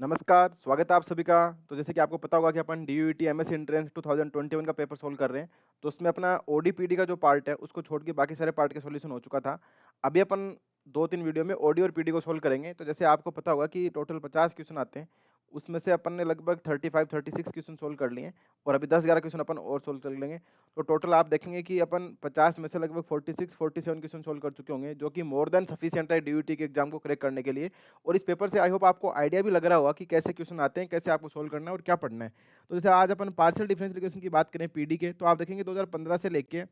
नमस्कार, स्वागत है आप सभी का। तो जैसे कि आपको पता होगा कि अपन डीयूईटी एमएससी एंट्रेंस 2021 का पेपर सोल्व कर रहे हैं। तो उसमें अपना ओडीपीडी का जो पार्ट है, उसको छोड़ के बाकी सारे पार्ट के सॉल्यूशन हो चुका था। अभी अपन 2-3 वीडियो में ओडी और पीडी को सोल्व करेंगे। तो जैसे आपको पता होगा कि टोटल 50 क्वेश्चन आते हैं, उसमें से अपन ने लगभग 35-36 क्वेश्चन सोल्व कर लिए हैं और अभी 10-11 क्वेश्चन अपन और सोल्व कर लेंगे। तो टोटल आप देखेंगे कि अपन 50 में से लगभग 46-47 क्वेश्चन सोल्व कर चुके होंगे, जो कि मोर देन सफिशिएंट है डीयूईटी के एग्जाम को क्रैक करने के लिए। और इस पेपर से आई होप आपको आइडिया भी लग रहा होगा कि कैसे क्वेश्चन आते हैं, कैसे आपको सोल्व करना है और क्या पढ़ना है। तो जैसे आज अपन पार्शियल डिफरेंशियल इक्वेशन की बात करें पीडी के, तो आप देखेंगे 2015 से लेके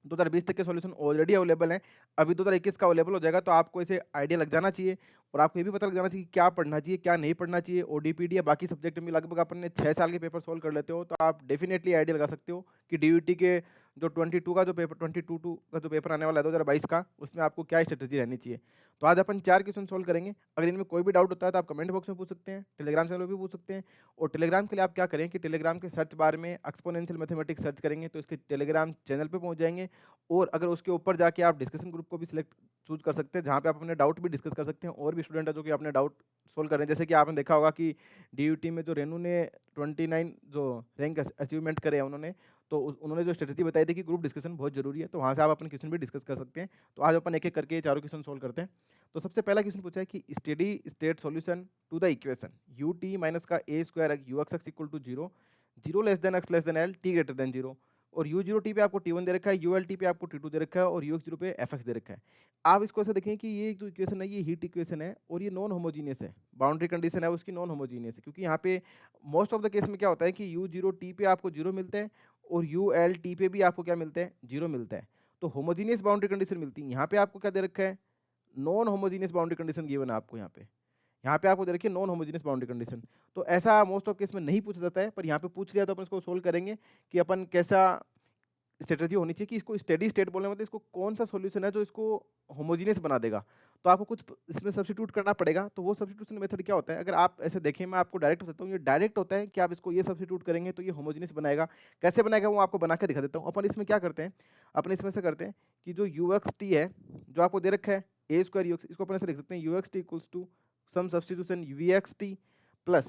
2020 तक के सॉल्यूशन ऑलरेडी अवेलेबल हैं। अभी 2021 का अवेलेबल हो जाएगा, तो आपको इसे आइडिया लग जाना चाहिए और आपको ये भी पता लग जाना चाहिए कि क्या पढ़ना चाहिए, क्या नहीं पढ़ना चाहिए। ओडीपीडी या बाकी सब्जेक्ट में लगभग अपन ने 6 साल के पेपर सोल्व कर लेते हो, तो आप डेफिनेटली आइडिया लगा सकते हो कि डीयूटी के जो 22 का जो पेपर 22 का जो पेपर आने वाला है 2022 का, उसमें आपको क्या स्ट्रेटेजी रहनी चाहिए। तो आज अपन 4 क्वेश्चन सोल्व करेंगे। अगर इनमें कोई भी डाउट होता है तो आप कमेंट बॉक्स में पूछ सकते हैं, टेलीग्राम चैनल पर भी पूछ सकते हैं। और टेलीग्राम के लिए आप क्या करें कि टेलीग्राम के सर्च बार में एक्सपोनेंशियल मैथमेटिक्स सर्च करेंगे तो इसके टेलीग्राम चैनल पे पहुंच जाएंगे। और अगर उसके ऊपर जाके आप डिस्कशन ग्रुप को भी सिलेक्ट चूज कर सकते हैं, जहाँ पे आप अपने डाउट भी डिस्कस कर सकते हैं और भी स्टूडेंट है जो कि अपने डाउट सोल्व कर रहे हैं। जैसे कि आपने देखा होगा कि डीयूटी में जो रेनू ने 29 जो रैंक अचीवमेंट करे हैं उन्होंने, तो उन्होंने जो स्ट्रेटेजी बताई थी कि ग्रुप डिस्कशन बहुत जरूरी है, तो वहाँ से आप अपने क्वेश्चन भी डिस्कस कर सकते हैं। तो आज अपन एक एक करके ये चारों क्वेश्चन सोल्व करते हैं। तो सबसे पहला क्वेश्चन पूछा है कि steady state solution to the equation u t minus का a square u x equal to zero, zero less than x less than l, t greater than zero. और यू जीरो टी पे आपको T one दे रखा है, U L T पे आपको T to दे रखा है और यू एक्स जीरो पे एफ एक्स दे रखा है। आप इसको ऐसे देखें कि ये जो इक्वेशन है ये हीट इक्वेशन है और ये नॉन होमोजीनियस है। बाउंड्री कंडीशन है उसकी नॉन होमोजीनियस है, क्योंकि यहाँ पे मोस्ट ऑफ द केस में क्या होता है कि यू जीरो टी पे आपको जीरो मिलता है और यू एल टी पे भी आपको क्या मिलता है, जीरो मिलता है। तो होमोजीनियस बाउंड्री कंडीशन मिलती है। यहाँ पे आपको क्या दे रखा है, non homogeneous boundary condition given है आपको यहाँ पे आपको दे रखी है नॉन होमोजेनियस बाउंड्री कंडीशन। तो ऐसा मोस्ट ऑफ केस में नहीं पूछा जाता है, पर यहाँ पे पूछ लिया तो अपन इसको सोल्व करेंगे कि अपन कैसा स्ट्रेटजी होनी चाहिए कि इसको स्टेडी स्टेट बोलने मतलब इसको कौन सा सॉल्यूशन है जो इसको होमोजेनियस बना देगा। तो आपको कुछ इसमें सब्स्टिट्यूट करना पड़ेगा। तो वो सब्स्टिट्यूशन मेथड क्या होता है, अगर आप ऐसे देखें, मैं आपको डायरेक्ट बताता हूँ, ये डायरेक्ट होता है कि आप इसको ये सब्स्टिट्यूट करेंगे तो ये होमोजेनियस बनाएगा। कैसे बनाएगा वो आपको बना के दिखा देता हूँ। अपन इसमें क्या करते हैं, अपन इसमें से करते हैं कि जो यू एक्स टी है जो आपको दे रखा है ए स्क्वायर यू एक्स, इसको अपन ऐसे लिख सकते हैं u x t equals to some substitution v x t plus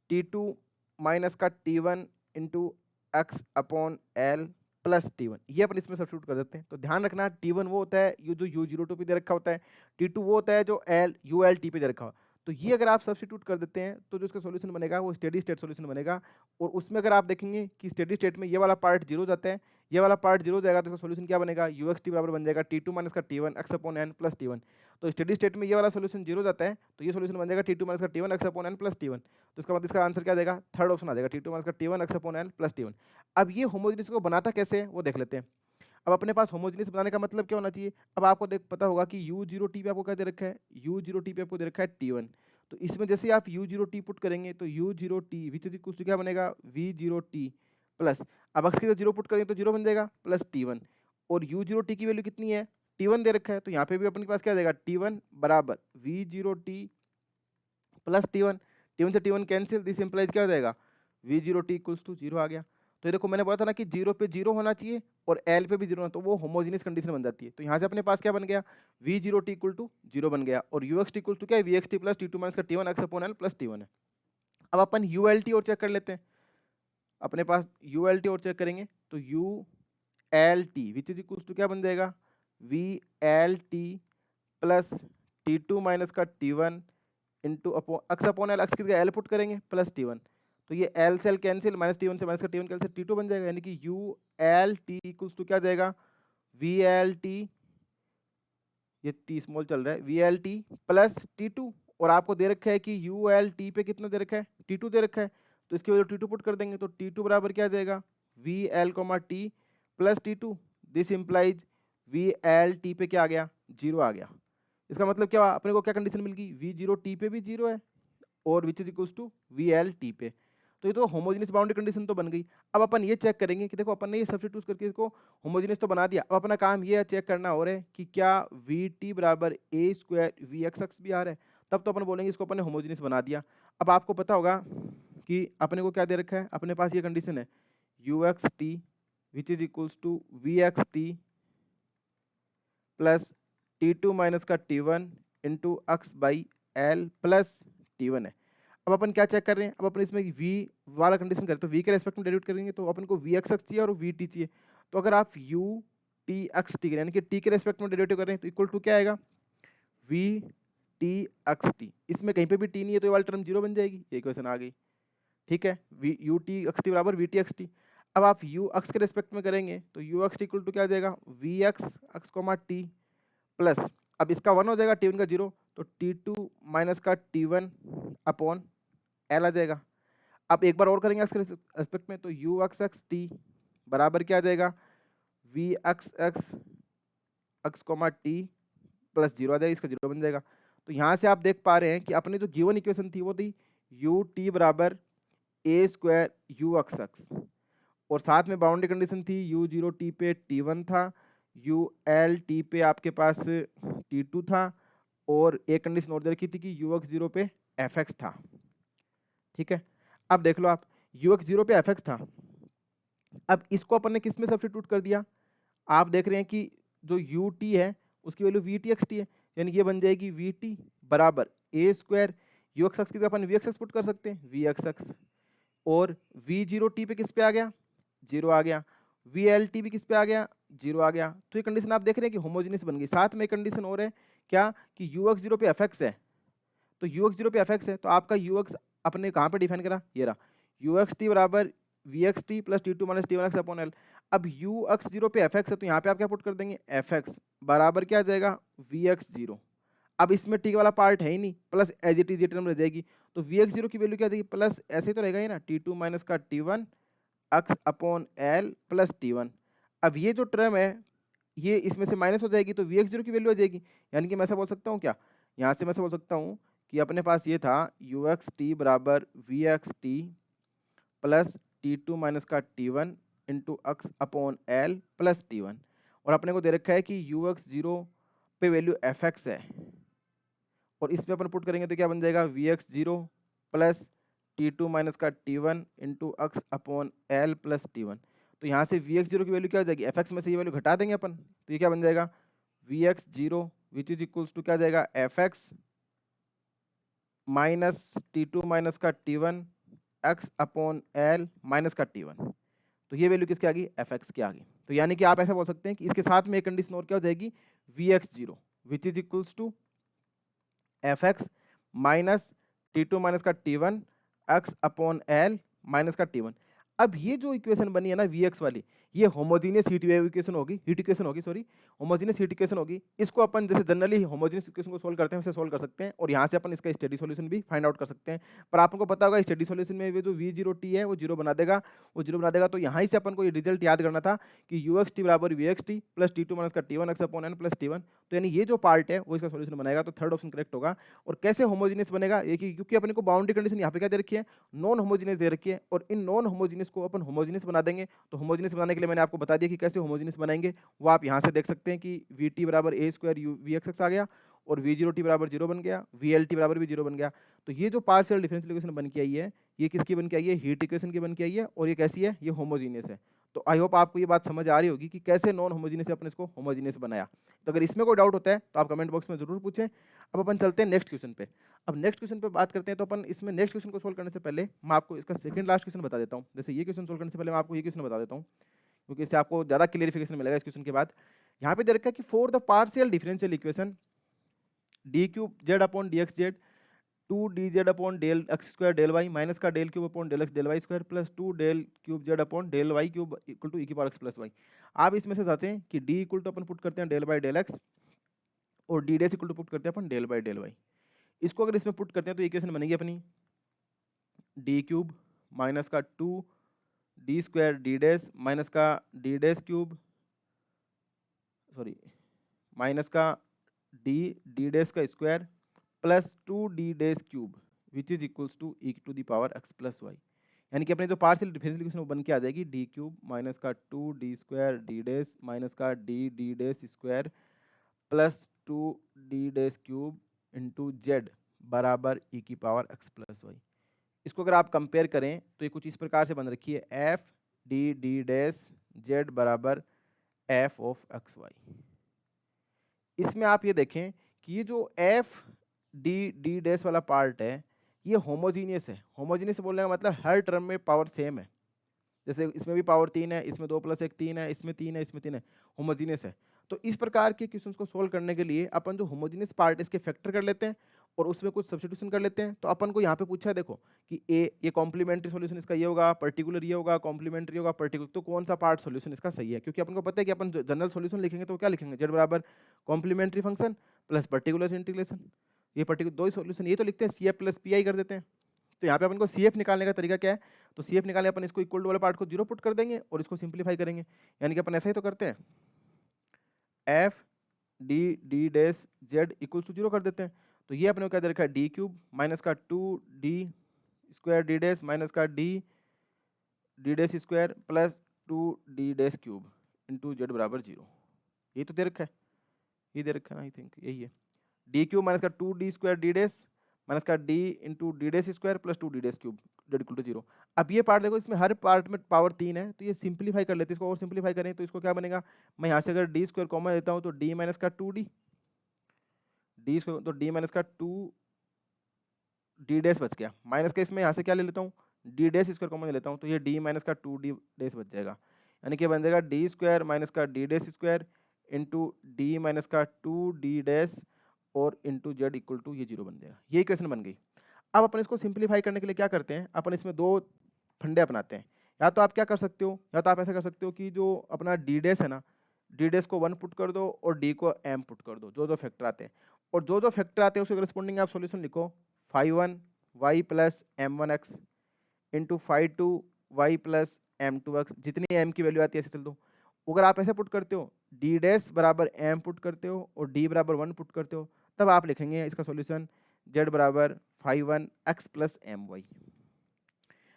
T two minus का T one into x upon l plus T one, ये अपन इसमें सब्स्टिट्यूट कर देते हैं। तो ध्यान रखना टी वन वो होता है यू जो यू जीरो टू पे दे रखा होता है, टी टू वो होता है जो एल यू एल टी पे दे रखा हो। तो ये अगर आप सब्स्टिट्यूट कर देते हैं तो जो इसका सॉल्यूशन बनेगा वो स्टेडी स्टेट सॉल्यूशन बनेगा। और उसमें अगर आप देखेंगे कि स्टेडी स्टेट में ये वाला पार्ट जीरो जाता है, ये वाला पार्ट जीरो जाएगा, तो इसका सॉल्यूशन क्या बनेगा, यू एक्स टी बराबर बन जाएगा टी टू माइनस का T one x upon N plus T one. तो स्टेडी स्टेट में ये वाला सॉल्यूशन जीरो जाता है, तो ये सॉल्यूशन बन जाएगा टी टू माइनस का T one x upon N plus T one. तो इसका मतलब इसका आंसर क्या देगा, थर्ड ऑप्शन आ जाएगा टी टू माइनस का T one x upon N plus T one. अब ये होमोजेनियस को बनाता कैसे है वो देख लेते हैं। अब अपने पास होमोजेनियस बनाने का मतलब क्या होना चाहिए। अब आपको देख पता होगा कि यू जीरो टी पे आपको क्या दे रखा है, यू जीरो टी पे आपको दे रखा है टी वन। तो इसमें जैसे आप यू जीरो टी पुट करेंगे तो U zero T which is equal to क्या बनेगा, वी जीरो टी प्लस, अब अक्स की जीरो पुट करेंगे तो जीरो बन जाएगा प्लस टी वन। और यू जीरो टी की वैल्यू कितनी है, टी वन दे रखा है, तो यहाँ पे भी अपने पास क्या देगा, टी वन बराबर v zero t plus T one. T one से t one cancel, this implies क्या हो जाएगा, v zero t equals to zero आ गया। तो ये देखो मैंने बोला था ना कि जीरो पे जीरो होना चाहिए और एल पे भी जीरो होना, तो वो होमोजेनियस कंडीशन बन जाती है। तो यहाँ से अपने पास क्या बन गया, v zero t equal to zero बन गया और u x t equal to क्या है, v x t plus T two minus का T one x upon l plus T one है। अब अपन यू एल टी और चेक कर लेते हैं। अपने पास यू एल टी और चेक करेंगे तो u L t which is equal to क्या बन जाएगा, V L T plus T two minus का T one into upon X upon L, X की जगह एल पुट करेंगे प्लस टी वन। तो ये एल से L cancel, minus T one से माइनस का T one cancel, T two बन जाएगा। यानी कि U L T equals to क्या जाएगा, वी एल टी, ये टी स्मॉल चल रहा है, V L T plus T two. और आपको दे रखा है कि यू एल टी पे कितना दे रखा है, टी टू दे रखा है, तो इसकी वजह टी टू पुट कर देंगे तो टी टू बराबर क्या जाएगा, we L comma T plus T two. This implies V L T पे क्या आ गया, जीरो आ गया। इसका मतलब क्या हुआ, अपने को क्या कंडीशन मिल गई, वी जीरो टी पे भी जीरो है और which is equals to V L T पे। तो ये तो होमोजेनियस बाउंड्री कंडीशन तो बन गई। अब अपन ये चेक करेंगे कि देखो अपन ने ये सब्स्टिट्यूट करके इसको होमोजेनियस तो बना दिया। अब अपना काम ये चेक करना हो रहा है कि क्या वी टी बराबर ए स्क्वायर वी एक्स एक्स भी आ रहा है, तब तो अपन बोलेंगे इसको अपन ने होमोजेनियस बना दिया। अब आपको पता होगा कि अपने को क्या दे रखा है, अपने पास ये कंडीशन है u x t which is equals to v x t plus T two minus का T one into x by l plus T one है। अब अपन क्या चेक कर रहे हैं, अब अपन इसमें v वाला कंडीशन करें तो v के रेस्पेक्ट में डेरिवेट करेंगे तो अपन को v x चाहिए और v t चाहिए। तो अगर आप u t x t यानी कि t के रेस्पेक्ट में डेरिवेटिव कर रहे हैं तो इक्वल टू क्या आएगा, v t x t। इसमें कहीं पे भी t नहीं है तो ये वाली टर्म जीरो बन जाएगी, ये इक्वेशन आ गई। ठीक है, u t x t बराबर v t x t। अब आप u x के रेस्पेक्ट में करेंगे तो u x t equal to क्या आ जाएगा, v x x t plus, अब इसका 1 हो जाएगा, t1 का 0, तो t2 माइनस का t1 अपॉन l आ जाएगा। अब एक बार और करेंगे इसके रेस्पेक्ट में तो u x x t बराबर क्या आ जाएगा, v x x t plus 0 आ जाएगा, इसका 0 बन जाएगा। तो यहाँ से आप देख पा रहे हैं कि अपनी जो गिवन इक्वेशन थी वो थी u t बराबर a square u x x, और साथ में बाउंड्री कंडीशन थी u0 t पे t1 था, ul t पे आपके पास t2 था, और एक कंडीशन और दे रखी थी कि ux0 पे fx था। ठीक है, अब देख लो आप, ux0 पे fx था, अब इसको अपन ने किस में सब्स्टिट्यूट कर दिया, आप देख रहे हैं कि जो ut है उसकी वैल्यू vtxt है, यानी ये बन जाएगी vt बराबर a स्क्वायर ux x की अपन vxx पुट कर सकते हैं vxx, और v0 t पे किस पे आ गया, 0 आ गया, VLT भी किस पे आ गया, 0 आ गया। तो ये कंडीशन आप देख रहे हैं कि होमोजेनियस बन गई। साथ में एक कंडीशन और है क्या, कि ux0 पे fx है, तो ux0 पे fx है तो आपका ux अपने कहाँ पे डिफाइन करा, ये रहा, uxt बराबर vxt plus t2 minus t1x upon l। अब ux0 पे fx है तो यहाँ पे आप क्या पुट कर देंगे, fx बराबर क्या आ जाएगा, vx0। अब इसमें टी वाला पार्ट है ही नहीं, प्लस एज इट इज ये टर्म रह जाएगी, तो vx0 की वैल्यू क्या आ जाएगी, प्लस ऐसे तो रहेगा ही ना, t2 माइनस का t1 x upon l plus t1। अब ये जो टर्म है ये इसमें से माइनस हो जाएगी तो vx0 की वैल्यू आ जाएगी, यानी कि मैं ऐसा बोल सकता हूँ क्या, यहाँ से मैं ऐसा बोल सकता हूँ कि अपने पास ये था uxt बराबर vxt प्लस t2 माइनस का t1 into x upon l plus t1, और अपने को दे रखा है कि ux0 पे वैल्यू fx है, और इसमें अपन पुट करेंगे तो क्या बन जाएगा, vx0 प्लस t2 माइनस का t1 into x upon l plus t1। तो यहाँ से vx0 की वैल्यू क्या हो जाएगी, fx में से ये वैल्यू घटा देंगे अपन, तो ये क्या बन जाएगा, vx0 which is equals to क्या जाएगा, fx माइनस t2 माइनस का t1 x upon L minus का t1। तो ये वैल्यू किसकी आ गई, fx की आ गई। तो यानी कि आप ऐसा बोल सकते हैं कि इसके साथ में एक कंडीशन और क्या हो जाएगी, vx0 which is equals to fx minus t2 minus का t1 x upon L minus का t1। अब ये जो इक्वेशन बनी है ना vx वाली, ये होमोजेनियस हीट वेव इक्वेशन होगी, सॉरी, होमोजेनियस हीट इक्वेशन होगी। इसको अपन जैसे जनरली होमोजेनियस इक्वेशन को सोल्व करते हैं वैसे सोल्व कर सकते हैं, और यहाँ से अपन इसका स्टेडी सॉल्यूशन भी फाइंड आउट कर सकते हैं। पर आपको पता होगा स्टेडी सॉल्यूशन में ये जो v0t है वो जीरो बना देगा, तो यहाँ से अपन को ये रिजल्ट याद करना था कि uxt बराबर vxt प्लस t2 माइनस का t1 x upon n plus t1। तो यानी ये जो पार्ट है वो इसका सॉल्यूशन बनाएगा, तो थर्ड ऑप्शन करेक्ट होगा। और कैसे होमोजेनियस बनेगा, ये क्योंकि अपने को बाउंड्री कंडीशन यहाँ पे क्या दे रखी है, नॉन होमोजेनियस दे रखी है, और इन नॉन होमोजेनियस को अपन होमोजेनियस बना देंगे। तो होमोजेनियस बनाने के लिए मैंने आपको बता दिया कि कैसे होमोजेनियस बनाएंगे, वो आप यहाँ से देख सकते हैं कि vt बराबर a स्क्वायर vxx आ गया, और v0t बराबर 0 बन गया, vlt बराबर भी 0 बन गया। तो ये जो पार्शियल डिफरेंशियल इक्वेशन बन के आई है, ये किसकी बन के आई है, हीट इक्वेशन की बन के आई है, और ये कैसी है, ये होमोजेनियस है। तो आई होप आपको ये बात समझ आ रही होगी कि कैसे नॉन होमोजेनियस से अपने इसको होमोजेनियस बनाया। तो अगर इसमें कोई डाउट होता है तो आप कमेंट बॉक्स में जरूर पूछें। अब अपन चलते हैं नेक्स्ट क्वेश्चन पे। अब नेक्स्ट क्वेश्चन पे बात करते हैं, तो अपन इसमें नेक्स्ट क्वेश्चन को सोल्व करने से पहले मैं आपको इसका सेकंड लास्ट क्वेश्चन बता देता हूँ। जैसे ये क्वेश्चन सोल्व करने से पहले मैं आपको ये क्वेश्चन बता देता हूँ, क्योंकि इससे आपको ज़्यादा क्लियरिफिकेशन मिलेगा इस क्वेश्चन के बाद। यहाँ पे दे रखा है कि for the partial differential equation d cube z upon d x z 2 d z upon del x square del y minus का del cube upon del x del y square plus 2 del cube z upon del y cube equal to e की power x plus Y. आप इसमें से चाहते हैं कि D equal to अपन put करते हैं डेल बाई डेल एक्स, और डी डेस इक्वल टू पुट करते हैं अपन डेल बाई डेल वाई। इसको अगर इसमें पुट करते हैं तो इक्वेशन बनेगी अपनी डी क्यूब माइनस का 2 D square D dash minus का D dash cube, sorry, minus का डी डी डेस का square plus 2 D dash cube which is equals to e to the power x plus y. यानी कि अपने जो partial differential equation वो बन के आ जाएगी डी क्यूब माइनस का 2 D square D dash minus का डी डी डेस square plus 2 D dash cube into z बराबर ई की पावर एक्स प्लस वाई। इसको अगर आप कंपेयर करें तो ये कुछ इस प्रकार से बन रखी है एफ डी डी डेस जेड बराबर एफ ऑफ एक्स वाई। इसमें आप ये देखें कि ये जो एफ डी डी डैश वाला पार्ट है, ये होमोजीनियस है। होमोजीनियस बोलने का मतलब हर टर्म में पावर सेम है। जैसे इसमें भी पावर 3 है, इसमें 2 + 1 3 है, इसमें 3 है, इसमें 3 है, होमोजीनियस है। तो इस प्रकार के क्वेश्चंस को सोल्व करने के लिए अपन जो होमोजीनियस पार्ट है इसके फैक्टर कर लेते हैं और उसमें कुछ सब्स्टिट्यूशन कर लेते हैं। तो अपन को यहाँ पे पूछा है देखो कि ये कॉम्प्लीमेंट्री सॉल्यूशन इसका ये होगा, पर्टिकुलर ये होगा, कॉम्प्लीमेंट्री होगा, पर्टिकुलर, तो कौन सा पार्ट सॉल्यूशन इसका सही है? क्योंकि अपन को पता है कि अपन जनरल सॉल्यूशन लिखेंगे तो क्या लिखेंगे, जेड बराबर complementary function plus particular integration. ये पर्टिकुलर दो ही सॉल्यूशन, ये तो लिखते हैं CF प्लस PI कर देते हैं। तो यहाँ पे अपन को CF निकालने का तरीका क्या है, तो CF निकालने अपन इसको इक्वल टू वाले पार्ट को 0 पुट कर देंगे और इसको सिंप्लीफाई करेंगे। यानी कि अपन ऐसा ही तो करते हैं, f D D dash z equal to 0 कर देते हैं। तो ये अपने को क्या दे रखा है, डी क्यूब माइनस का 2d square D dash minus का d dash square plus 2d dash cube into z बराबर 0। ये तो दे रखा है, ये दे रखा है ना, आई थिंक यही है, डी क्यूब माइनस का 2d square D dash minus का d into D dash square plus 2d dash cube z equal to 0। अब ये पार्ट देखो, इसमें हर पार्ट में पावर 3 है, तो ये सिंप्लीफाई कर लेते हैं, इसको और सिंप्लीफाई करें तो इसको क्या बनेगा, मैं यहाँ से अगर डी स्क्वायर कॉमन लेता हूँ तो d माइनस का 2d, डी स्क्वायर तो d माइनस का 2d डैश बच गया, माइनस का इसमें यहाँ से क्या ले लेता हूँ, d डैश स्क्वायर कॉमन ले लेता हूँ, तो ये d माइनस का 2d डैश बच जाएगा। यानी कि बन जाएगा डी स्क्वायर माइनस का d dash square into D minus का 2d डैश और इंटू जेड इक्वल टू ये 0 बन जाएगा। ये इक्वेशन बन गई। अब अपन इसको सिंप्लीफाई करने के लिए क्या करते हैं, अपन इसमें दो फंडे अपनाते हैं। या तो आप क्या कर सकते हो, या तो आप ऐसा कर सकते हो कि जो अपना डी डैश है ना, डी डैश को 1 पुट कर दो और डी को m पुट कर दो, जो जो फैक्टर आते हैं, और जो जो फैक्टर आते हैं उसके करस्पॉन्डिंग आप सॉल्यूशन लिखो, 5(1) y plus m1x into 5(2) y plus m2x, जितनी m की वैल्यू आती है ऐसे चल दो। अगर आप ऐसे पुट करते हो, डी डैश बराबर m पुट करते हो और d बराबर 1 पुट करते हो, तब आप लिखेंगे इसका सॉल्यूशन z बराबर 5(1) x प्लस my।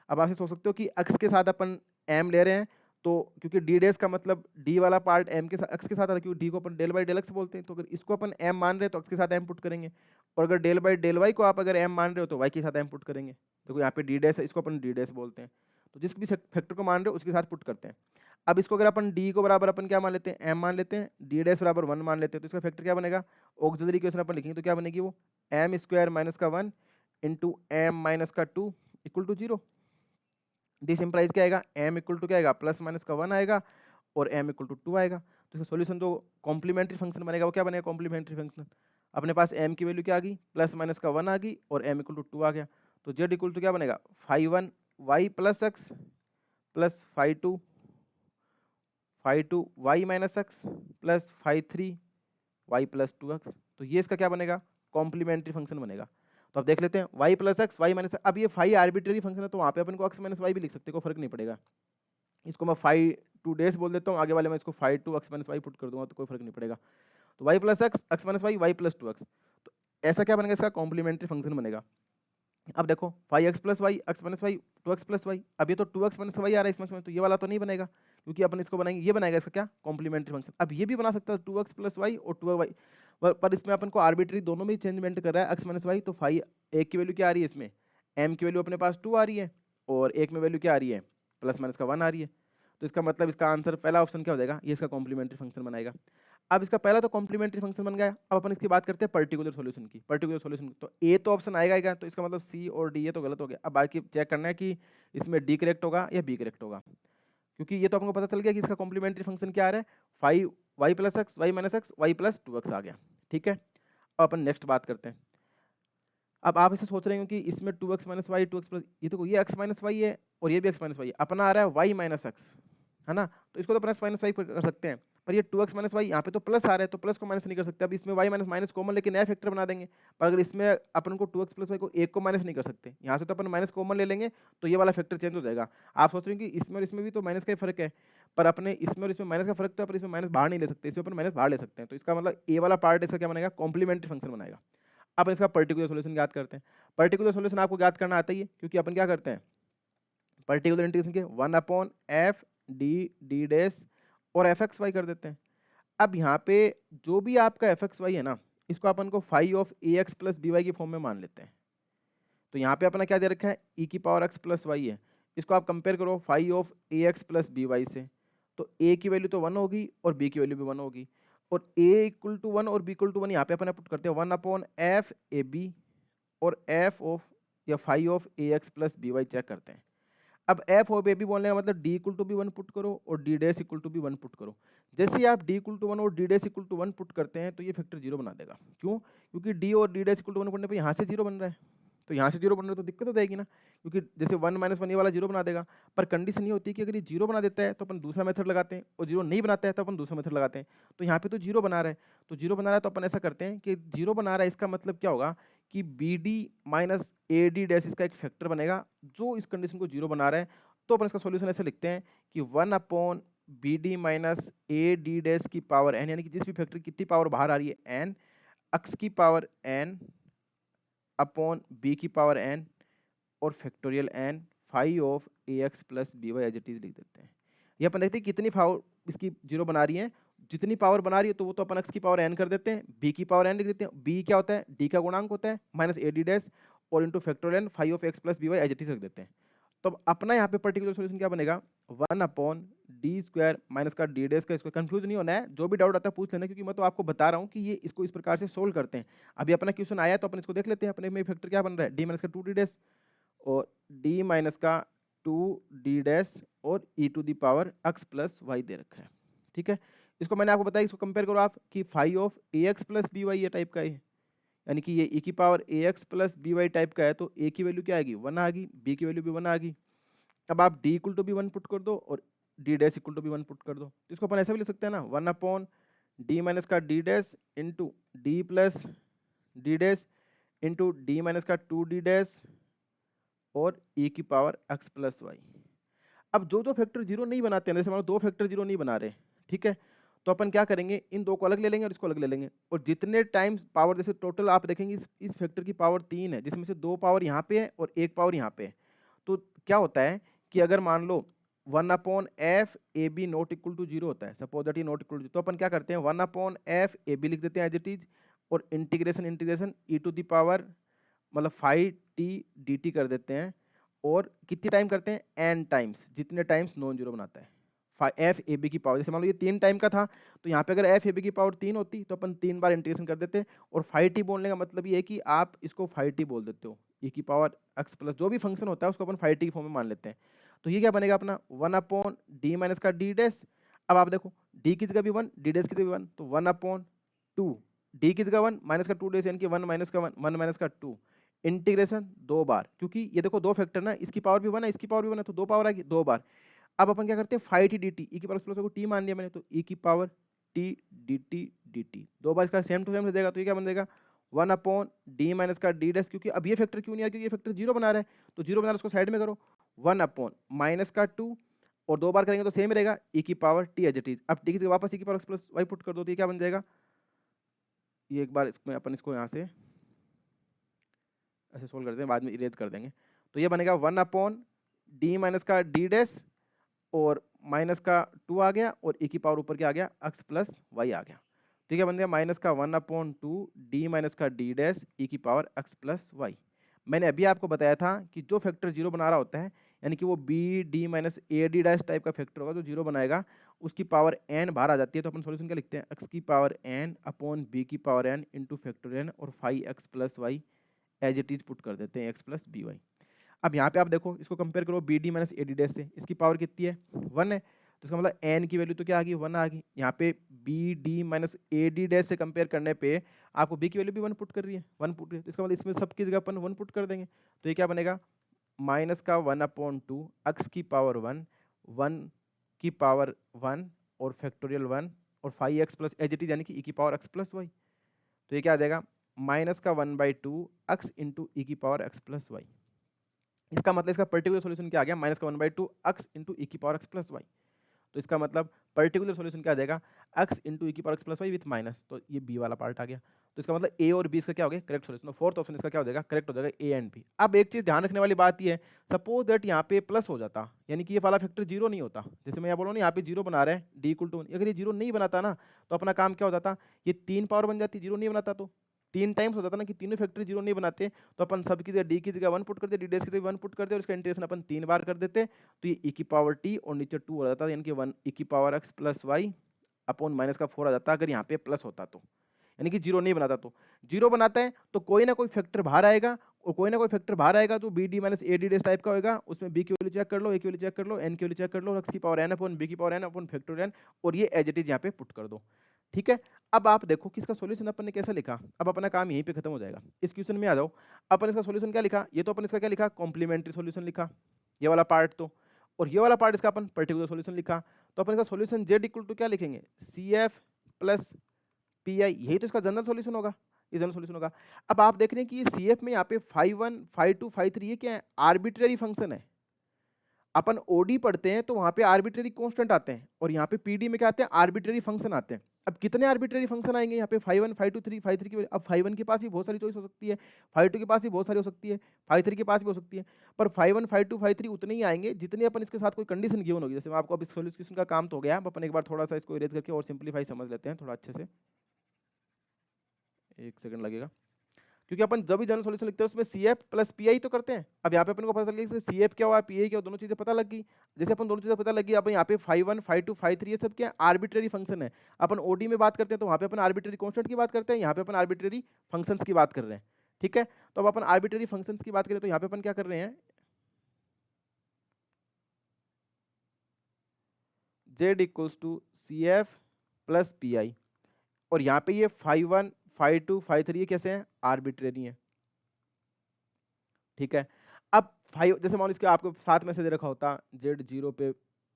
अब आप सोच सकते हो कि x के साथ अपन m ले रहे हैं, तो क्योंकि d डैश का मतलब d वाला पार्ट m के साथ x के साथ आता है, क्योंकि d को अपन डेल बाई डेल x बोलते हैं, तो अगर इसको अपन m मान रहे हैं तो x के साथ m पुट करेंगे, और अगर डेल बाई डेल y को आप अगर m मान रहे हो तो y के साथ m पुट करेंगे। देखो यहाँ पे d डैश है, इसको अपन d डैश बोलते हैं, तो जिस भी फैक्टर को मान रहे हो उसके साथ पुट करते हैं। अब इसको अगर अपन d को बराबर अपन क्या मान लेते हैं, m मान लेते हैं, d डैश बराबर 1 मान लेते हैं, तो इसका फैक्टर क्या बनेगा, ऑक्सिलरी इक्वेशन अपन लिखेंगे तो क्या बनेगी वो, m स्क्वायर माइनस का 1 इंटू m माइनस का 2 इक्वल टू 0। दिस इम्प्लाइज क्या आएगा, m इक्वल टू क्या आएगा, प्लस माइनस का 1 आएगा और m इक्वल टू 2 आएगा। तो इसका सॉल्यूशन जो कॉम्प्लीमेंट्री फंक्शन बनेगा वो क्या बनेगा, कॉम्प्लीमेंट्री फंक्शन। अपने पास m की वैल्यू क्या आ गई, प्लस माइनस का 1 आ गई और m इक्वल टू 2 आ गया। तो z इक्वल टू क्या बनेगा, 5(1) y plus x plus 5(2) y minus x plus 5(3) y plus 2x। तो ये इसका क्या बनेगा, कॉम्प्लीमेंट्री फंक्शन बनेगा। तो अब देख लेते हैं y plus x y minus, अब ये 5 आर्बिट्रेरी फंक्शन है तो वहाँ पे अपन को x माइनस वाई भी लिख सकते हैं, कोई फर्क नहीं पड़ेगा। इसको मैं 5(2) डैश बोल देता हूँ, आगे वाले में इसको 5(2) x माइनस वाई पुट कर दूंगा तो कोई फर्क नहीं पड़ेगा। तो y plus x x minus y y plus 2x, तो ऐसा क्या बनेगा, इसका कॉम्प्लीमेंट्री फंक्शन बनेगा। अब देखो 5x plus y x minus y 2x plus y, अब ये तो 2x माइनस वाई आ रहा है इसमें, तो ये वाला तो नहीं बनेगा, क्योंकि अपन इसको बनाएंगे, ये बनाएगा इसका क्या, कॉम्प्लीमेंट्री फंक्शन। अब ये भी बना सकता है 2x प्लस वाई और 2y, पर इसमें अपन को आर्बिट्री दोनों में चेंजमेंट कर रहा है x माइनस वाई। तो 5 एक की वैल्यू क्या आ रही है इसमें, m की वैल्यू अपने पास 2 आ रही है और एक में वैल्यू क्या आ रही है, प्लस माइनस का 1 आ रही है। तो इसका मतलब इसका आंसर पहला ऑप्शन क्या हो जाएगा, ये इसका कॉम्प्लीमेंट्री फंक्शन बनाएगा। अब इसका पहला तो कॉम्प्लीमेंट्री फंक्शन बन गया। अब अपन इसकी बात करते हैं पर्टिकुलर सॉल्यूशन की। पर्टिकुलर सॉल्यूशन तो ए तो ऑप्शन आएगा, तो इसका मतलब सी और डी ये तो गलत हो गया। अब बाकी चेक करना है कि इसमें डी करेक्ट होगा या बी करेक्ट होगा, क्योंकि ये तो आपको पता चल गया कि इसका कॉम्प्लीमेंट्री फंक्शन क्या आ रहा है, 5y plus x y minus x y plus 2x आ गया। ठीक है, अब अपन नेक्स्ट बात करते हैं। अब आप इसे सोच रहे हो कि इसमें 2x minus y 2x plus, ये तो ये x माइनस वाई है और ये भी x माइनस वाई है, अपना आ रहा है y माइनस एक्स, है ना, तो इसको तो अपन x माइनस वाई कर सकते हैं, पर ये 2x माइनस वाई यहाँ पे तो प्लस आ रहा है, तो प्लस को माइनस नहीं कर सकते। अब इसमें y माइनस माइनस कॉमन लेके नया फैक्टर बना देंगे, पर अगर इसमें अपन को 2x प्लस वाई को एक को माइनस नहीं कर सकते, यहाँ से तो अपन माइनस कॉमन ले लेंगे तो ये वाला फैक्टर चेंज हो जाएगा। आप सोच रहे हैं कि इसमें और इसमें भी तो माइनस का ही फर्क है, पर अपने इसमें और इसमें माइनस का फर्क तो है, पर इसमें माइनस बाहर नहीं ले सकते, इसमें अपन माइनस बाहर ले सकते हैं। तो इसका मतलब ए वाला पार्ट इसका क्या बनेगा, कॉम्प्लीमेंट्री फंक्शन बनाएगा। अब इसका पर्टिकुलर सॉल्यूशन याद करते हैं। पर्टिकुलर सॉल्यूशन आपको याद करना आता ही है, क्योंकि अपन क्या करते हैं, पर्टिकुलर इंटीग्रेशन के 1/f डी डैश और f(x, y) कर देते हैं। अब यहाँ पे जो भी आपका f(x, y) है ना, इसको अपन को phi of ax plus by की फॉर्म में मान लेते हैं। तो यहाँ पे अपना क्या दे रखा है, e की पावर x प्लस y है, इसको आप कंपेयर करो phi of ax plus by से, तो a की वैल्यू तो 1 होगी और b की वैल्यू भी 1 होगी, और a इक्वल टू 1 और b इक्वल टू 1 यहाँ पे अपन पुट करते हैं 1/f ab और f ऑफ या phi of a x plus b y check करते हैं। अब एफ ऑफ ए बी बोलने का मतलब D equal to b one put करो और D dash equal to b one put करो। जैसे ही आप डी इक्वल टू वन और D dash equal to one put करते हैं तो ये फैक्टर जीरो बना देगा। क्यों? क्योंकि डी और D dash equal to one पढ़ने पर यहाँ से जीरो बन रहा है, तो यहाँ से जीरो बन रहा है तो दिक्कत हो जाएगी ना, क्योंकि जैसे वन माइनस वन ये वाला जीरो बना देगा। पर कंडीशन ये होती है कि अगर ये जीरो बना देता है तो अपन दूसरा मेथड लगाते हैं, और जीरो नहीं बनाता है तो अपन दूसरा मेथड लगाते हैं। तो यहाँ पे तो जीरो बना रहा है, तो जीरो बना रहा है तो अपन ऐसा करते हैं कि जीरो बना रहा है, इसका मतलब क्या होगा कि b D minus a D dash इसका एक फैक्टर बनेगा जो इस कंडीशन को जीरो बना रहा है। तो अपन इसका सोल्यूशन ऐसे लिखते हैं कि one upon b D minus a D dash की पावर एन, यानी कि जिस भी फैक्टर की कितनी पावर बाहर आ रही है एन, एक्स की पावर एन अपॉन बी की पावर एन और factorial n phi of a x plus b y as it is लिख देते हैं। ये अपन देखते हैं कितनी पावर इसकी जीरो बना रही है, जितनी पावर बना रही है तो वो तो अपन एक्स की पावर एन कर देते हैं, बी की पावर एन लिख देते हैं। बी क्या होता है? डी का गुणांक होता है माइनस ए डी डैश और into factorial n phi of x plus b y as it is रख देते हैं। तो अब अपना यहाँ पे पर्टिकुलर सोल्यूशन क्या बनेगा? One upon D square minus का डी डैश का स्क्वायर। कंफ्यूज नहीं होना है, जो भी डाउट आता है पूछ लेना, क्योंकि मैं तो आपको बता रहा हूँ कि ये इसको इस प्रकार से सोल्व करते हैं। अभी अपना क्वेश्चन आया तो अपन इसको देख लेते हैं। अपने में फैक्टर क्या बन रहा है? डी माइनस का टू डी डैश और डी माइनस का टू डी डैश और e to the power x plus y दे रखा है। ठीक है, इसको मैंने आपको बताया, इसको कंपेयर करो आप कि phi of a x plus b y ये टाइप का है, यानी कि ये ए की power a x plus b y type का है, तो ए की वैल्यू क्या आएगी? वन आ गई, बी की वैल्यू भी वन आ गई। अब आप डी इक्वल टू भी वन पुट कर दो और डी डैश इक्वल टू भी वन पुट कर दो, तो इसको अपन ऐसा भी लिख सकते हैं ना, वन अपॉन डी माइनस का d dash into D plus D dash into D minus का टू डी डैश और e की पावर x प्लस वाई। अब जो जो फैक्टर जीरो नहीं बनाते हैं, जैसे मान लो दो फैक्टर जीरो नहीं बना रहे, ठीक है, तो अपन क्या करेंगे, इन दो को अलग ले लेंगे और इसको अलग ले लेंगे, और जितने टाइम्स पावर, जैसे टोटल आप देखेंगे इस फैक्टर की पावर तीन है, जिसमें से दो पावर यहाँ पे है और एक पावर यहाँ पे है। तो क्या होता है कि अगर मान लो one upon f a b not equal to zero होता है, सपोज दैट ये नॉट इक्वल टू, तो अपन क्या करते हैं, one upon f a b लिख देते हैं एज इट इज, और integration integration e to the power मतलब फाइव टी डी टी कर देते हैं, और कितनी टाइम करते हैं? एन टाइम्स, जितने टाइम्स नॉन जीरो बनाता है एफ ए बी की पावर। जैसे मान लो ये तीन टाइम का था, तो यहाँ पे अगर एफ ए बी की पावर तीन होती तो अपन तीन बार इंटीग्रेशन कर देते, और फाइव टी बोलने का मतलब ये है कि आप इसको फाइव टी बोल देते हो, ए की पावर एक्स प्लस जो भी फंक्शन होता है उसको अपन फाइव टी की फॉर्म में मान लेते हैं। तो ये क्या बनेगा अपना? वन अपॉन डी माइनस का डी डैश। अब आप देखो डी की जगह भी वन, डी डैश की जगह भी वन, तो वन अपॉन टू डी की जगह वन माइनस का टू डैश, यानी कि वन माइनस का वन, वन माइनस का टू, इंटीग्रेशन दो बार, क्योंकि ये देखो दो फैक्टर ना, इसकी पावर भी वन है इसकी पावर भी वन है, तो दो पावर आएगी दो बार। अब अपन क्या करते हैं, फाइव टी डी टी, ई की पावर प्लस को टी मान लिया मैंने, तो ई की पावर टी डी टी दो बार इसका सेम टू सेम देगा, तो ये क्या बन जाएगा? वन अपॉन डी माइनस का डी डैश, क्योंकि अब ये फैक्टर क्यों नहीं आ रहा, क्योंकि ये फैक्टर जीरो बना रहा है, तो जीरो बना रहा है उसको साइड में करो, वन अपॉन माइनस का टू, और दो बार करेंगे तो सेम रहेगा, ई की power t as it is. अब टी की जगह वापस ई की power x plus y put कर दो, तो ये क्या बन जाएगा? ये एक बार इसमें अपन इसको यहाँ से ऐसे सोल्व करते हैं, बाद में इरेज कर देंगे। तो ये बनेगा वन अपॉन डी माइनस का डी डैश और माइनस का टू आ गया, और ए की पावर ऊपर क्या आ गया? एक्स प्लस वाई आ गया। ठीक है, बन गया माइनस का one upon to D minus का डी डैश ई की पावर एक्स प्लस वाई। मैंने अभी आपको बताया था कि जो फैक्टर जीरो बना रहा होता है, यानी कि वो b D minus a D dash type का फैक्टर होगा जो जीरो बनाएगा, उसकी पावर एन बाहर आ जाती है, तो अपन सोल्यूशन क्या लिखते हैं? एक्स की पावर एन अपॉन बी की power n into factor n और five x plus y as it is put कर देते हैं, एक्स प्लस बी वाई। अब यहाँ पे आप देखो, इसको कंपेयर करो b D minus a D dash से, इसकी पावर कितनी है? वन है, तो इसका मतलब एन की वैल्यू तो क्या आ गई? वन आ गई। यहाँ पे b D minus a D dash से कंपेयर करने पे आपको बी की वैल्यू भी वन पुट कर रही है, वन पुट, तो इसका मतलब इसमें सबकी जगह अपन वन पुट कर देंगे, तो ये क्या बनेगा? माइनस का वन अपॉन टू एक्स की पावर वन, वन की पावर वन और फैक्टोरियल वन और five x plus as it is, यानी कि ई की पावर एक्स प्लस वाई। तो ये क्या आ जाएगा? माइनस का one by two x into e की पावर एक्स प्लस वाई। इसका मतलब इसका पर्टिकुलर सॉल्यूशन क्या आ गया? माइनस का one by two x into e की पावर एक्स प्लस वाई। तो इसका मतलब पर्टिकुलर सॉल्यूशन क्या आ जाएगा? एक्स इंटू ई की power x plus y with minus, तो ये बी वाला पार्ट आ गया। तो इसका मतलब ए और बी इसका क्या हो गया? Correct solution. फोर्थ ऑप्शन इसका क्या हो जाएगा? करेक्ट हो जाएगा, ए एंड बी। अब एक चीज़ ध्यान रखने वाली बात ये है, सपोज दैट यहाँ पे प्लस हो जाता, यानी कि ये वाला फैक्टर जीरो नहीं होता, जैसे मैं यहाँ बोल रहा हूँ यहाँ पे जीरो बना रहे हैं डी इक्वल टू, अगर ये जीरो नहीं बनाता ना, तो अपना काम क्या हो जाता? ये तीन पावर बन जाती, जीरो नहीं बनाता तो तीन टाइम्स हो जाता ना, कि तीनों फैक्टर जीरो नहीं बनाते, तो अपन सब की जगह डी की जगह वन पुट करते, डी डैश की जगह वन पुट करते, और इसका इंटीग्रेशन अपन तीन बार कर देते, तो ये ई की पावर टी और नीचे टू हो जाता है, यानी कि वन ई की power x plus y upon minus का फोर आ जाता, अगर यहाँ पे प्लस होता तो, यानी कि जीरो नहीं बनाता। तो जीरो बनाता है तो कोई ना कोई फैक्टर बाहर आएगा और कोई ना कोई फैक्टर बाहर आएगा जो b D minus a D dash type का होगा, उसमें बी की वैल्यू चेक कर लो, ए की वैल्यू चेक कर लो, एन की वैल्यू चेक कर लो, एक्स की पावर एन अपॉन बी की पावर एन अपॉन फैक्टोरियल, और ये एज इट इज यहाँ पे पुट कर दो। ठीक है, अब आप देखो कि इसका सॉल्यूशन अपन ने कैसे लिखा। अब अपना काम यहीं पे खत्म हो जाएगा। इस क्वेश्चन में आ जाओ, अपन इसका सॉल्यूशन क्या लिखा, ये तो अपन इसका क्या लिखा, कॉम्प्लीमेंट्री सॉल्यूशन लिखा, ये वाला पार्ट तो, और ये वाला पार्ट इसका अपन पर्टिकुलर सॉल्यूशन लिखा। तो अपन इसका सॉल्यूशन जेड इक्वल टू क्या लिखेंगे, C F plus P I, यही तो इसका जनरल सॉल्यूशन होगा, ये जनरल सॉल्यूशन होगा। अब आप देख रहे हैं कि ये सी एफ में यहाँ पे 5 1 5 2 5 3 ये क्या है, आर्बिट्रेरी फंक्शन है। अपन ओडी पढ़ते हैं तो वहां पे आर्बिट्रेरी कांस्टेंट आते हैं, और यहाँ पे पीडी में क्या आते हैं, आर्बिट्रेरी फंक्शन आते हैं। अब कितने आर्बिट्रेरी फंक्शन आएंगे यहाँ पे, 5 1 5 2 3 5 3 की, अब 5 1 के पास भी बहुत सारी चॉइस हो सकती है, 5 2 के पास भी बहुत सारी हो सकती है, 5 3 के पास भी हो सकती है, पर 5 1 5 2 5 3 उतने ही आएंगे जितने अपन इसके साथ कोई कंडीशन गिवन होगी। जैसे मैं आपको अब इस सॉल्यूशन का काम तो हो गया, अब अपन एक बार थोड़ा सा इसको इरेज करके और सिंप्लीफाई समझ लेते हैं थोड़ा अच्छे से। एक सेकंड लगेगा, क्योंकि अपन जब भी जनरल सॉल्यूशन लिखते हैं उसमें C F plus P I तो करते हैं। अब यहाँ पे अपन को पता चल गया सी एफ क्या हुआ, पी आई क्या हुआ, दोनों चीजें पता लग गई। जैसे अपन दोनों चीजें पता लगी, अब यहाँ पे 5 1 5 2 5 3 ये सब क्या आर्बिट्रेरी फंक्शन है। अपन ओडी में बात करते हैं तो वहाँ पे अपन आर्बिट्रेरी कॉन्स्टेंट की बात करते हैं, यहाँ पे अपन आर्बिट्रेरी फंक्शंस की बात कर रहे हैं। ठीक है, तो अब अपन आर्बिट्रेरी फंक्शंस की बात करें तो यहाँ पे अपन क्या कर रहे हैं, z equals to C F plus P I, और यहाँ पे ये 5 1 5 2 5 3 ये कैसे हैं, आर्बिट्रेरी है। ठीक है, अब 5 जैसे मान लो इसके आपको साथ में से दे रखा होता, जेड 0 पे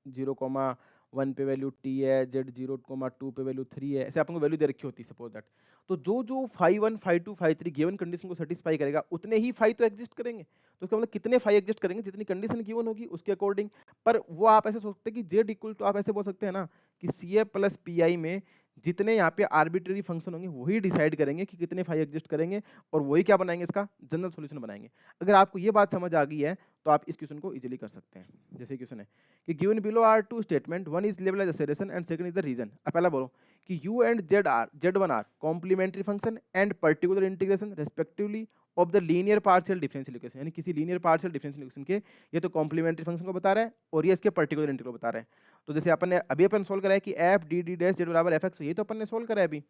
0,1 पे वैल्यू टी है, जेड 0,2 पे वैल्यू 3 है, ऐसे आपको वैल्यू दे रखी होती सपोज दैट। तो जो जो 5 1 5 2 5 3 गिवन कंडीशन को सेटिस्फाई करेगा उतने ही 5 तो एग्जिस्ट करेंगे। तो इसका मतलब कितने 5 एग्जिस्ट करेंगे, जितनी कंडीशन गिवन होगी उसके अकॉर्डिंग। पर वो आप ऐसे सोच सकते हैं कि जेड इक्वल तो आप ऐसे बोल सकते हैं ना कि C F plus P I में जितने यहाँ पे आर्बिट्रेरी फंक्शन होंगे वही डिसाइड करेंगे कि कितने 5 एग्जिस्ट करेंगे, और वही क्या बनाएंगे, इसका जनरल सॉल्यूशन बनाएंगे। अगर आपको ये बात समझ आ गई है तो आप इस क्वेश्चन को इजीली कर सकते हैं। जैसे क्वेश्चन है कि given below are two statement, one is level as acceleration and second is the reason. अब पहला बोलो कि u and z1 are complementary function and particular integration respectively of the linear partial differential equation, यानी किसी linear partial differential equation के, ये तो complementary function को बता रहा है और ये इसके पर्टिकुलर इंटीग्रल बता रहा है। तो जैसे अपन ने अभी अपन सोल्व करा है कि f D D dash Z बराबर एफ एक्स, यही तो अपन ने सोल्व करा है अभी,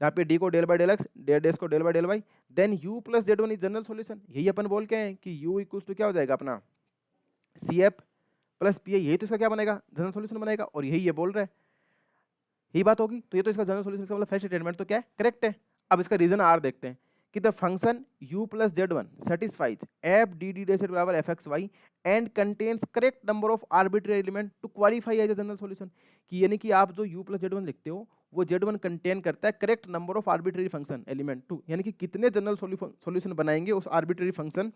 जहाँ पे डी को del by del x, dash को del by del y, then u plus z one is general solution. यही अपन बोल के हैं कि यू इक्वल्स टू क्या हो जाएगा अपना सी एफ प्लस पी, यही तो इसका क्या बनेगा, जनरल सॉल्यूशन बनेगा, और यही ये बोल रहा है, यही बात होगी। तो ये तो इसका जनरल सॉल्यूशन का मतलब फर्स्ट स्टेटमेंट तो क्या है, करेक्ट है। अब इसका रीजन आर देखते हैं कि the function u plus z one satisfies f D D dash बराबर f x y and contains correct number of arbitrary element to qualify as a general solution. कि यानी कि आप जो u प्लस जेड वन लिखते हो वो Z one contain करता है correct number of arbitrary function element to, यानी कि कितने जनरल सॉल्यूशन बनाएंगे उस आर्बिट्रेरी फंक्शन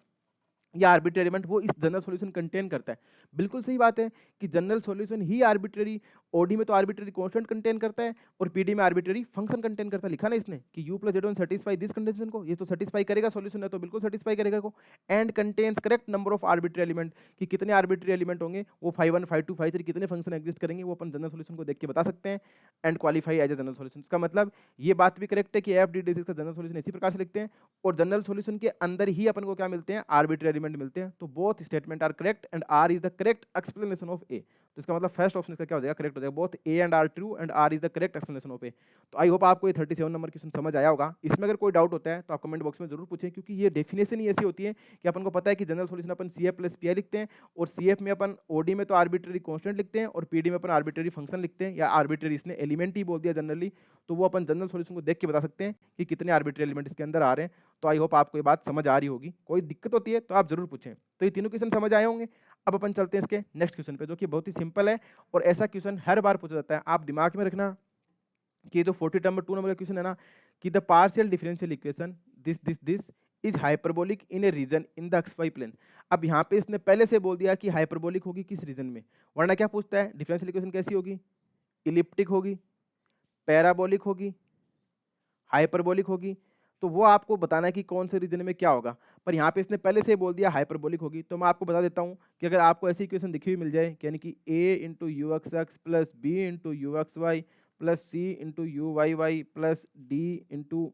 या आर्बिट्रेरी एलिमेंट वो इस जनरल सॉल्यूशन कंटेन करता है। बिल्कुल सही बात है कि जनरल सॉल्यूशन ही आर्बिट्रेरी, ओडी में तो आर्बिट्रेरी कांस्टेंट कंटेन करता है और पीडी में आर्बिट्रेरी फंक्शन कंटेन करता है। लिखा ना इसने कि u plus z one satisfy this condition को, ये तो सेटिस्फाई करेगा, सॉल्यूशन है तो बिल्कुल सेटिस्फाई करेगा को। And contains correct number of arbitrary element, कि कितने आर्बिट्रेरी एलिमेंट होंगे, वो 5 1 5 2 5 3 कितने फंक्शन एग्जिस्ट करेंगे वो अपन जनरल सॉल्यूशन को देख के बता सकते हैं। And qualify as a general solution, इसका मतलब ये बात भी करेक्ट है कि एफ डी डी का जनरल सॉल्यूशन इसी प्रकार से लिखते हैं, और जनरल सॉल्यूशन के अंदर ही अपन को क्या मिलते हैं, आर्बिट्रेरी एलिमेंट मिलते हैं। तो both statement are correct and R is the correct explanation of A. तो इसका मतलब फर्स्ट ऑप्शन इसका क्या हो जाएगा, करेक्ट हो जाएगा, both A and R true and R is the correct explanation of A. तो आई होप आपको ये 37 नंबर क्वेश्चन समझ आया होगा। इसमें अगर कोई डाउट होता है तो आप कमेंट बॉक्स में जरूर पूछें, क्योंकि ये डेफिनेशन ही ऐसी होती है कि अपन को पता है कि जनरल सॉल्यूशन अपन C F plus P I लिखते हैं, और सी एफ में अपन ओडी में तो आर्बिट्रेरी कांस्टेंट लिखते हैं और पीडी में अपन आर्बिट्रेरी फंक्शन लिखते हैं, या आर्बिट्रेरी इसने एलिमेंट ही बोल दिया जनरली, तो वो अपन जनरल सॉल्यूशन को देख के बता सकते हैं कि कितने आर्बिट्रेरी एलिमेंट इसके अंदर आ रहे हैं। तो आई होप आपको ये बात समझ आ रही होगी। कोई दिक्कत होती है तो आप जरूर पूछें। तो ये तीनों क्वेश्चन समझ आए होंगे। अब अपन चलते हैं इसके नेक्स्ट क्वेश्चन पे, जो कि बहुत ही सिंपल है और ऐसा क्वेश्चन हर बार पूछा जाता है। आप दिमाग में रखना कि जो 42 नंबर का क्वेश्चन है ना, कि the partial differential equation this is hyperbolic in a region in the x y plane. अब यहाँ पे इसने पहले से बोल दिया कि हाइपरबोलिक होगी किस रीजन में, वरना क्या पूछता है डिफरेंशियल इक्वेशन कैसी होगी, इलिप्टिक होगी, पैराबोलिक होगी, हाइपरबोलिक होगी। तो वो आपको बताना है कि कौन से रीजन में क्या होगा, पर यहाँ पे इसने पहले से बोल दिया हाइपरबोलिक होगी। तो मैं आपको बता देता हूँ कि अगर आपको ऐसी इक्वेशन दिखी हुई मिल जाए, यानी कि a into u x x plus b into u x y plus c into u y y plus d into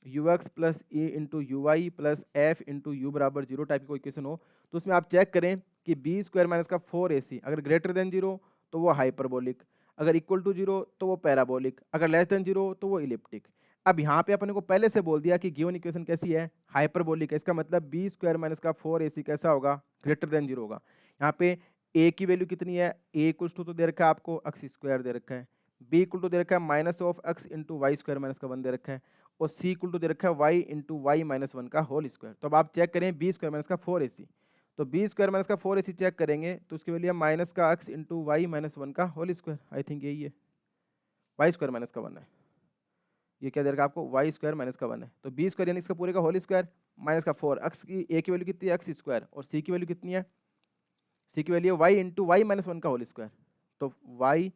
u x plus e into u y plus f into u बराबर 0 type की कोई equation हो, तो उसमें आप check करें कि B square minus का 4ac अगर ग्रेटर देन 0 तो वो हाइपरबोलिक, अगर इक्वल टू 0 तो वो पैराबोलिक, अगर लेस देन 0 तो वो इलिप्टिक। अब यहाँ पे अपने को पहले से बोल दिया कि गिवन इक्वेशन कैसी है, हाइपरबोलिक है। इसका मतलब बी स्क्वायर माइनस का 4ac कैसा होगा, ग्रेटर देन 0 होगा। यहाँ पे a की वैल्यू कितनी है, a इक्वल्स टू तो दे रखा है आपको x स्क्वायर दे रखा है, b इक्वल टू दे रखा है minus of x into y square minus का 1 दे रखा है, और c इक्वल टू दे रखा है y इंटू वाई माइनस 1 का होल स्क्वायर। तो अब आप चेक करें बी स्क्वायर माइनस का 4ac, तो बी स्क्वायर माइनस का 4ac चेक करेंगे तो उसकी वैल्यू है माइनस का x इंटू वाई माइनस 1 का होल स्क्वायर। आई थिंक यही है, वाई स्क्वायर माइनस का 1 है, ये क्या दे रखा है आपको, वाई स्क्वायर माइनस का 1 है। तो बी स्क्वायर यानी इसका पूरे का होल स्क्वायर माइनस का 4, एक्स की ए की वैल्यू कितनी है एक्स स्क्वायर, और सी की वैल्यू कितनी है, सी की वैल्यू है वाई इंटू वाई माइनस 1 का होल स्क्वायर, तो वाई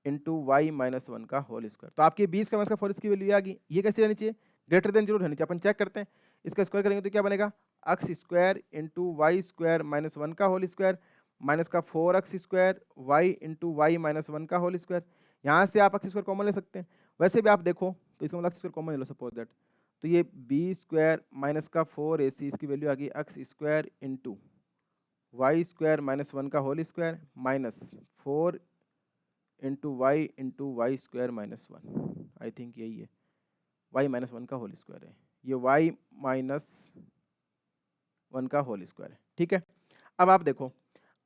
इंटू वाई माइनस 1 का होल स्क्वायर। तो आपकी बी स्क्वायर माइनस का 4 इसकी वैल्यू आ गई। ये कैसी रहनी चाहिए, ग्रेटर देन 0 रहनी चाहिए। अपन चेक करते हैं, इसका स्क्वायर करेंगे तो क्या बनेगा, x square into y square minus 1 का होल स्क्वायर माइनस का 4x square y into y minus 1 का होल स्क्वायर। यहाँ से आप एक्स स्क्वायर कॉमन ले सकते हैं। वैसे भी आप देखो तो इसका मतलब स्क्वायर कॉमन ले लो सपोज दैट, तो ये बी स्क्वायर माइनस का 4ac इसकी वैल्यू आ गई x square into y square minus 1 का whole square minus 4 into y square minus 1। I think यही है, वाई माइनस 1 का होल स्क्वायर है, ये वाई माइनस 1 का होल स्क्वायर है। ठीक है, अब आप देखो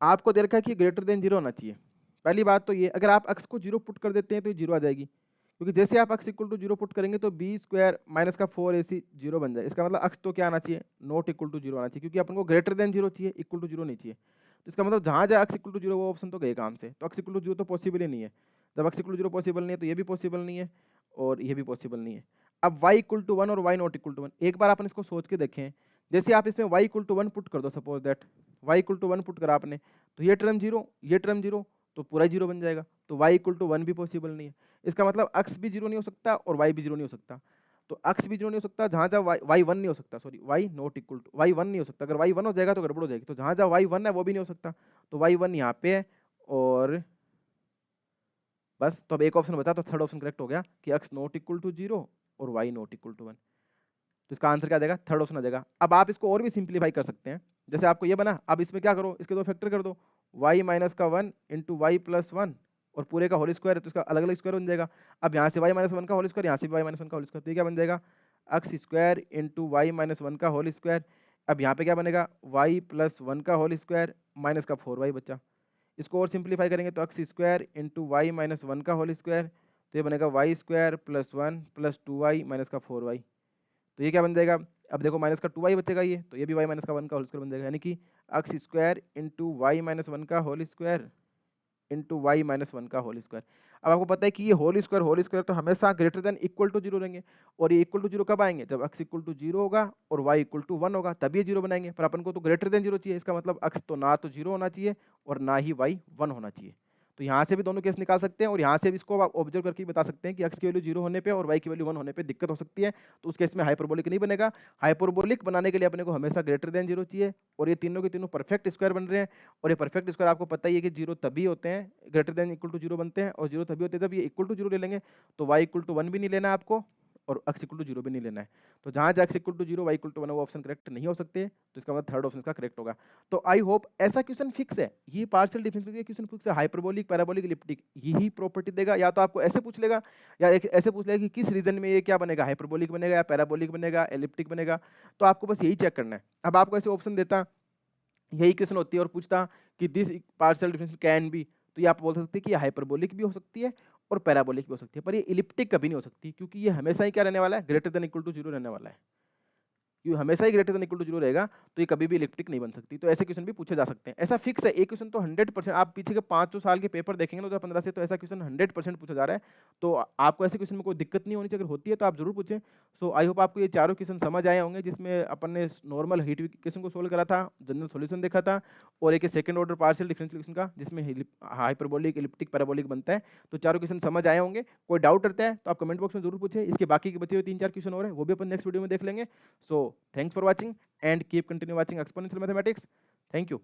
आपको दे रखा है कि ग्रेटर देन 0 होना चाहिए। पहली बात तो ये, अगर आप x को 0 पुट कर देते हैं तो ये 0 आ जाएगी, क्योंकि जैसे आप x इक्वल टू 0 पुट करेंगे तो बी स्क्वायर माइनस का 4ac 0 बन जाए। इसका मतलब x तो क्या आना चाहिए, नॉट इक्वल टू 0 आना चाहिए, क्योंकि अपन को ग्रेटर देन 0 चाहिए, इक्वल टू 0 नहीं चाहिए। तो इसका मतलब जहाँ जहाँ x इक्वल टू 0 वो ऑप्शन तो गए काम से, तो x इक्वल टू 0 तो पॉसिबल ही नहीं है। जब x इक्वल टू 0 पॉसिबल नहीं है तो ये भी पॉसिबल नहीं है और ये भी पॉसिबल नहीं है। अब y इक्वल टू 1 और y नॉट इक्वल टू 1, एक बार अपन इसको सोच के देखें। जैसे आप इसमें y इक्वल टू 1 पुट कर दो, suppose that y equal to 1 put करा आपने, तो ये टर्म 0 ये टर्म 0, तो पूरा 0 बन जाएगा। तो y इक्वल टू 1 भी पॉसिबल नहीं है। इसका मतलब x भी 0 नहीं हो सकता और y भी 0 नहीं हो सकता। तो x भी 0 नहीं हो सकता, जहाँ जहाँ y 1 नहीं हो सकता, sorry y not equal to y 1 नहीं हो सकता। अगर y 1 हो जाएगा तो गड़बड़ हो जाएगी। तो जहाँ जहाँ y 1 है वो भी नहीं हो सकता, तो y 1 यहाँ पे है। और बस, तो अब एक ऑप्शन बचा, तो थर्ड ऑप्शन करेक्ट हो गया कि x नॉट इक्वल टू 0 और y नॉट इक्वल टू 1। तो इसका आंसर क्या देगा, थर्ड ऑप्शन आ जाएगा। अब आप इसको और भी सिंप्लीफाई कर सकते हैं। जैसे आपको ये बना, अब इसमें क्या करो, इसके दो फैक्टर कर दो, y माइनस का 1 इंटू वाई प्लस 1 और पूरे का होल स्क्वायर है तो इसका अलग अलग स्क्वायर बन जाएगा। अब यहाँ से y माइनस 1 का होल स्क्वायर, यहाँ से भी y माइनस 1 का होल स्क्वायर, तो ये क्या बन जाएगा, x square into y minus 1 का होल स्क्वायर। अब यहाँ पे क्या बनेगा, y प्लस 1 का होल स्क्वायर माइनस का 4y बचा। इसको और सिंप्लीफाई करेंगे तो x square into y minus 1 का होल स्क्वायर, तो ये बनेगा y square plus 1 plus 2y minus का 4y। तो ये क्या बन जाएगा, अब देखो माइनस का 2y बचेगा ये, तो ये भी y माइनस का 1 का होल स्क्वायर बन जाएगा, यानी कि x square into y minus 1 का whole square into y minus 1 का होल स्क्वायर। अब आपको पता है कि ये होल स्क्वायर तो हमेशा ग्रेटर देन इक्वल टू 0 रहेंगे, और ये इक्वल टू 0 कब आएंगे, जब x इक्वल टू 0 होगा और y इक्वल टू 1 होगा, तब ये 0 बनाएंगे। पर अपन को तो ग्रेटर देन 0 चाहिए, इसका मतलब x तो ना तो 0 होना चाहिए और ना ही y 1 होना चाहिए। तो यहाँ से भी दोनों केस निकाल सकते हैं, और यहाँ से भी इसको आप ऑब्जर्व करके बता सकते हैं कि x की वैल्यू 0 होने पे और y की वैल्यू 1 होने पे दिक्कत हो सकती है। तो उस केस में हाइपरबोलिक नहीं बनेगा। हाइपरबोलिक बनाने के लिए अपने को हमेशा ग्रेटर देन 0 चाहिए, और ये तीनों के तीनों परफेक्ट स्क्वायर बन रहे हैं। और ये परफेक्ट स्क्वायर आपको पता ही है कि 0 तभी होते हैं, ग्रेटर देन इक्वल टू 0 बनते हैं, और 0 तभी होते हैं जब ये इक्वल टू 0 ले लेंगे। तो y इक्वल टू 1 भी नहीं लेना है आपको, और x इक्वल टू 0 भी नहीं लेना है। तो जहाँ जहाँ x equal to 0 y equal to 1 वो ऑप्शन करेक्ट नहीं हो सकते, तो इसका मतलब थर्ड ऑप्शन का करेक्ट होगा। तो आई होप ऐसा क्वेश्चन फिक्स है, ये पार्शियल डिफरेंशियल क्वेश्चन फिक्स है, हाइपरबोलिक पैराबोलिक इलिप्टिक यही प्रॉपर्टी देगा। या तो आपको ऐसे पूछ लेगा, या ऐसे पूछ लेगा कि किस रीजन में ये क्या बनेगा, हाइपरबोलिक बनेगा या पैराबोलिक बनेगा, एलिप्टिक बनेगा। तो आपको बस यही चेक करना है। अब आपको ऐसे ऑप्शन देता, यही क्वेश्चन होती है और पूछता कि this partial differential can be, तो ये आप बोल सकते हैं कि ये हाइपरबोलिक भी हो सकती है और पैराबोलिक भी हो सकती है, पर ये इलिप्टिक कभी नहीं हो सकती, क्योंकि ये हमेशा ही क्या रहने वाला है, ग्रेटर देन इक्वल टू 0 रहने वाला है। क्योंकि हमेशा ही ग्रेटर देन इक्वल टू 0 रहेगा, तो ये कभी भी इलिप्टिक नहीं बन सकती। तो ऐसे क्वेश्चन भी पूछे जा सकते हैं, ऐसा फिक्स है। एक क्वेश्चन तो 100%, आप पीछे के 500 साल के पेपर देखेंगे ना 2015 से, तो ऐसा क्वेश्चन 100% पूछा जा रहा है। तो आपको ऐसे क्वेश्चन में कोई दिक्कत नहीं होनी चाहिए, अगर होती है तो आप जरूर पूछें। सो आई होप आपको ये चारों क्वेश्चन समझ आए होंगे, जिसमें अपन ने नॉर्मल हीट क्वेश्चन को सोल्व करा था, जनरल सोल्यूशन देखा था, और एक second order partial differential question का, जिसमें हाइपरबोलिक, इलिप्टिक, पैराबोलिक बनता है। तो चारों क्वेश्चन समझ आए होंगे। कोई डाउट रहता है तो आप कमेंट बॉक्स में जरूर पूछें। इसके बाकी के बचे हुए 3-4 क्वेश्चन और है, वो भी अपन नेक्स्ट वीडियो में देख लेंगे। So thanks for watching and keep continue watching Exponential Mathematics. Thank you.